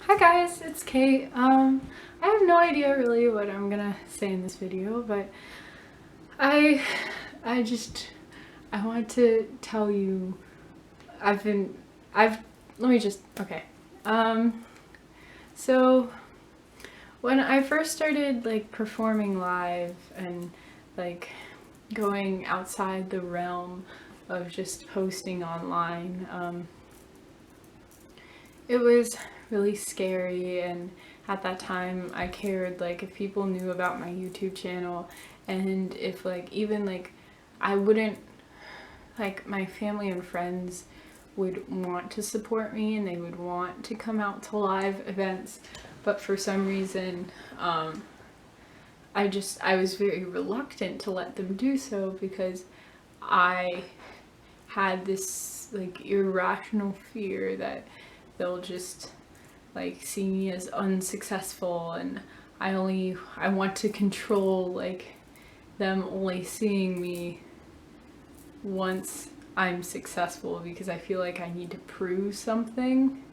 Hi guys, it's Kate. I have no idea really what I'm gonna say in this video, but I I just I want to tell you I've let me just okay. So when I first started like performing live and like going outside the realm of just posting online, it was really scary, and at that time I cared like if people knew about my YouTube channel, and if like even like I wouldn't like my family and friends would want to support me and they would want to come out to live events, but for some reason I was very reluctant to let them do so because I had this like irrational fear that they'll just like see me as unsuccessful, and I want to control like them only seeing me once I'm successful because I feel like I need to prove something,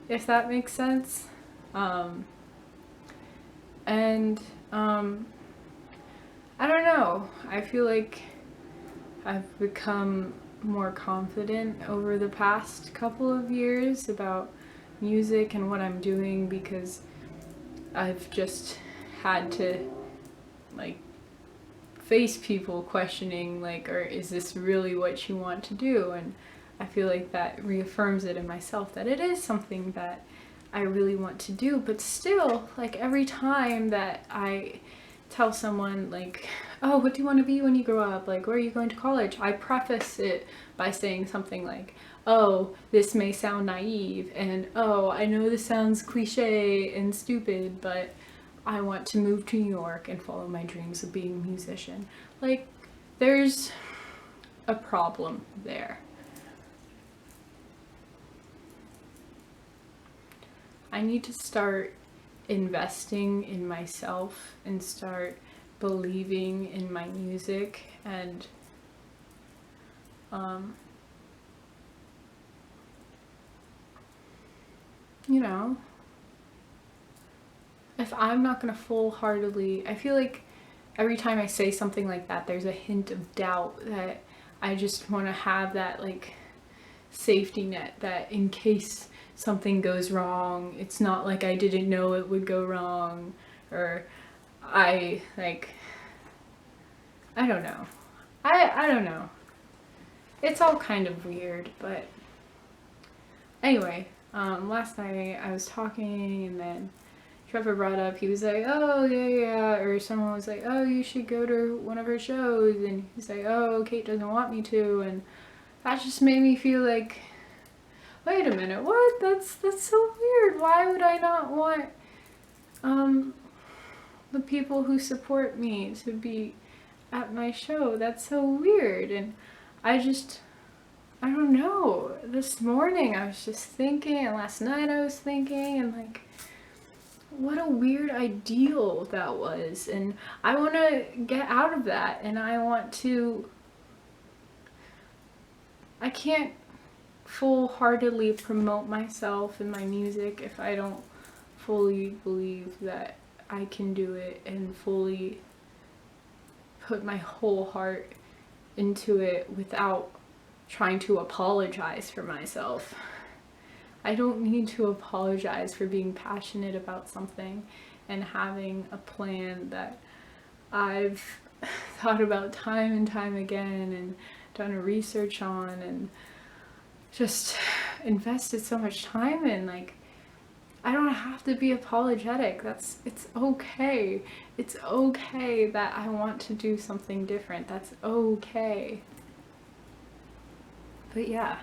if that makes sense. And I don't know, I feel like I've become more confident over the past couple of years about music and what I'm doing because I've just had to like face people questioning like, or is this really what you want to do? And I feel like that reaffirms it in myself that it is something that I really want to do. But still, like every time that I tell someone like, oh, what do you want to be when you grow up? Like, where are you going to college? I preface it by saying something like, oh, this may sound naive, and oh, I know this sounds cliche and stupid, but I want to move to New York and follow my dreams of being a musician. Like, there's a problem there. I need to start investing in myself and start believing in my music, and you know, if I'm not gonna full-heartedly, I feel like every time I say something like that, there's a hint of doubt that I just want to have that like safety net that in case something goes wrong, it's not like I didn't know it would go wrong, or I like, I don't know. I don't know. It's all kind of weird, but anyway, last night I was talking and then Trevor brought up, he was like, oh, yeah, or someone was like, oh, you should go to one of her shows, and he's like, oh, Kate doesn't want me to, and that just made me feel like, wait a minute, what? That's so weird. Why would I not want the people who support me to be at my show? That's so weird. And I don't know. This morning I was just thinking, and last night I was thinking, and like, what a weird ideal that was. And I want to get out of that, and I can't full-heartedly promote myself and my music if I don't fully believe that I can do it and fully put my whole heart into it without trying to apologize for myself. I don't need to apologize for being passionate about something and having a plan that I've thought about time and time again and done research on and just invested so much time in. Like, I don't have to be apologetic. It's okay. It's okay that I want to do something different. That's okay. But yeah,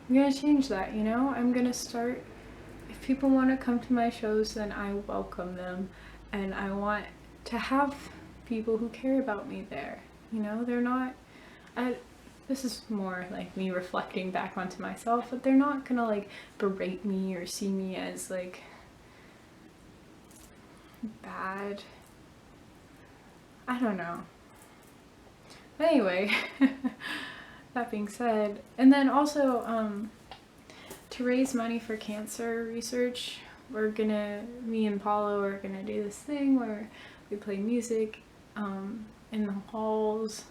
I'm gonna change that, you know? I'm gonna start, if people want to come to my shows, then I welcome them, and I want to have people who care about me there. You know, they're not, this is more like me reflecting back onto myself, but they're not gonna like berate me or see me as like bad. I don't know. Anyway, that being said, and then also to raise money for cancer research, me and Paulo are gonna do this thing where we play music in the halls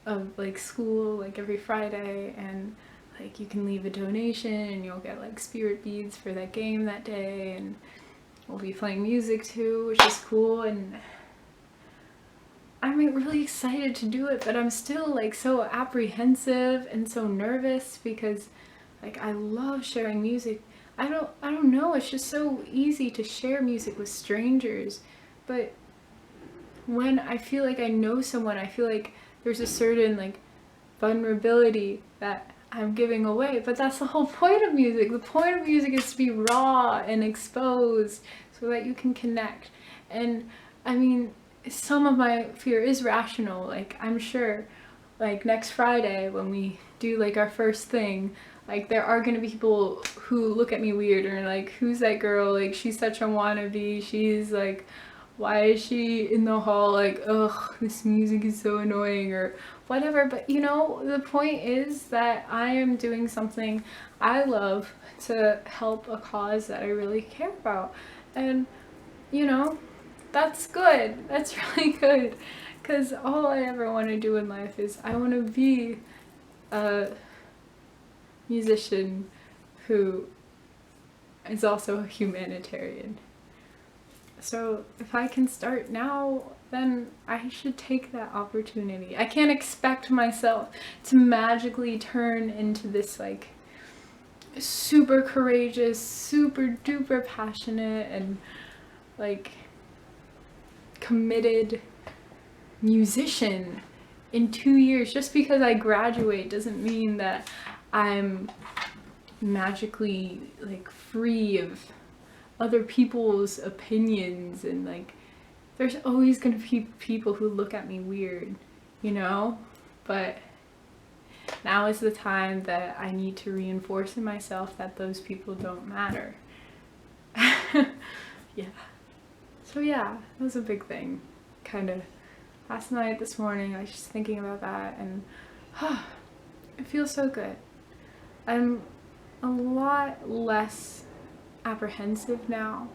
of like school, like every Friday, and like you can leave a donation and you'll get like spirit beads for that game that day, and we'll be playing music too, which is cool. And I'm really excited to do it, but I'm still like so apprehensive and so nervous because like I love sharing music. I don't know, it's just so easy to share music with strangers, but when I feel like I know someone, I feel like there's a certain like vulnerability that I'm giving away. But that's the whole point of music. The point of music is to be raw and exposed so that you can connect. And I mean, some of my fear is rational. Like I'm sure like next Friday when we do like our first thing, like there are gonna be people who look at me weird and are like, who's that girl? Like she's such a wannabe. She's like, why is she in the hall like, ugh, this music is so annoying or whatever. But you know, the point is that I am doing something I love to help a cause that I really care about. And you know, that's good. That's really good. Because all I ever want to do in life is I want to be a musician who is also a humanitarian. So if I can start now, then I should take that opportunity. I can't expect myself to magically turn into this like super courageous, super duper passionate and like committed musician in 2 years. Just because I graduate doesn't mean that I'm magically like free of other people's opinions, and like there's always gonna be people who look at me weird, you know? But now is the time that I need to reinforce in myself that those people don't matter. Yeah. So yeah, that was a big thing. Kind of last night, this morning, I was just thinking about that, and it feels so good. I'm a lot less apprehensive now.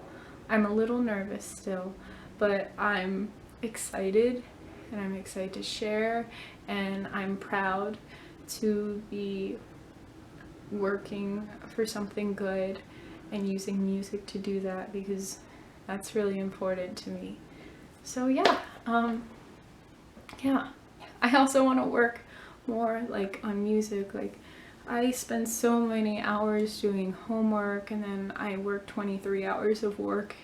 I'm a little nervous still, but I'm excited, and I'm excited to share, and I'm proud to be working for something good and using music to do that, because that's really important to me. So yeah, yeah. I also want to work more like on music. Like I spend so many hours doing homework, and then I work 23 hours of work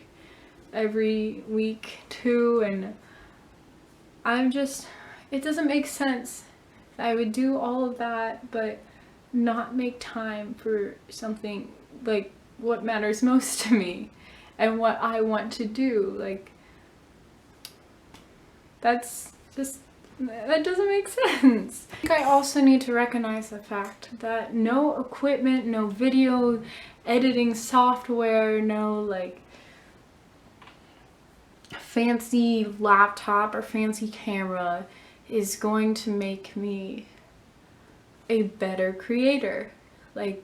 every week too, and I'm just, it doesn't make sense that I would do all of that but not make time for something like what matters most to me and what I want to do. Like that's just, that doesn't make sense. I think I also need to recognize the fact that no equipment, no video editing software, no like fancy laptop or fancy camera is going to make me a better creator. Like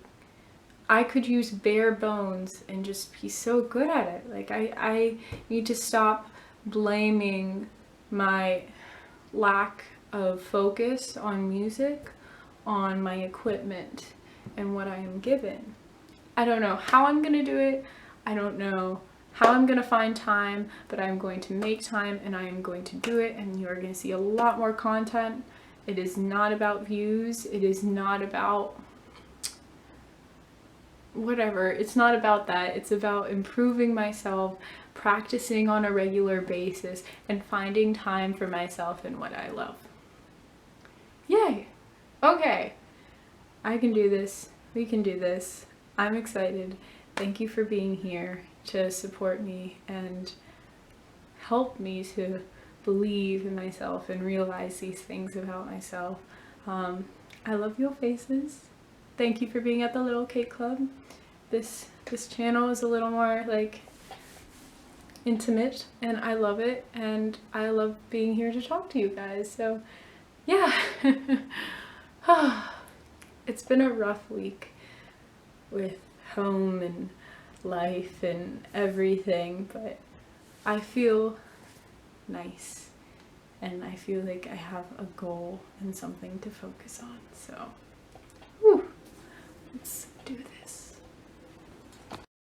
I could use bare bones and just be so good at it. Like I need to stop blaming my lack of focus on music on my equipment and what I am given. I don't know how I'm gonna do it. I don't know how I'm gonna find time, but I'm going to make time and I am going to do it, and you are gonna see a lot more content. It is not about views. It is not about whatever. It's not about that. It's about improving myself, practicing on a regular basis, and finding time for myself and what I love. Yay! Okay. I can do this. We can do this. I'm excited. Thank you for being here to support me and help me to believe in myself and realize these things about myself. I love your faces. Thank you for being at the Little Cake Club. This channel is a little more like intimate, and I love it, and I love being here to talk to you guys. So yeah. It's been a rough week with home and life and everything, but I feel nice and I feel like I have a goal and something to focus on. So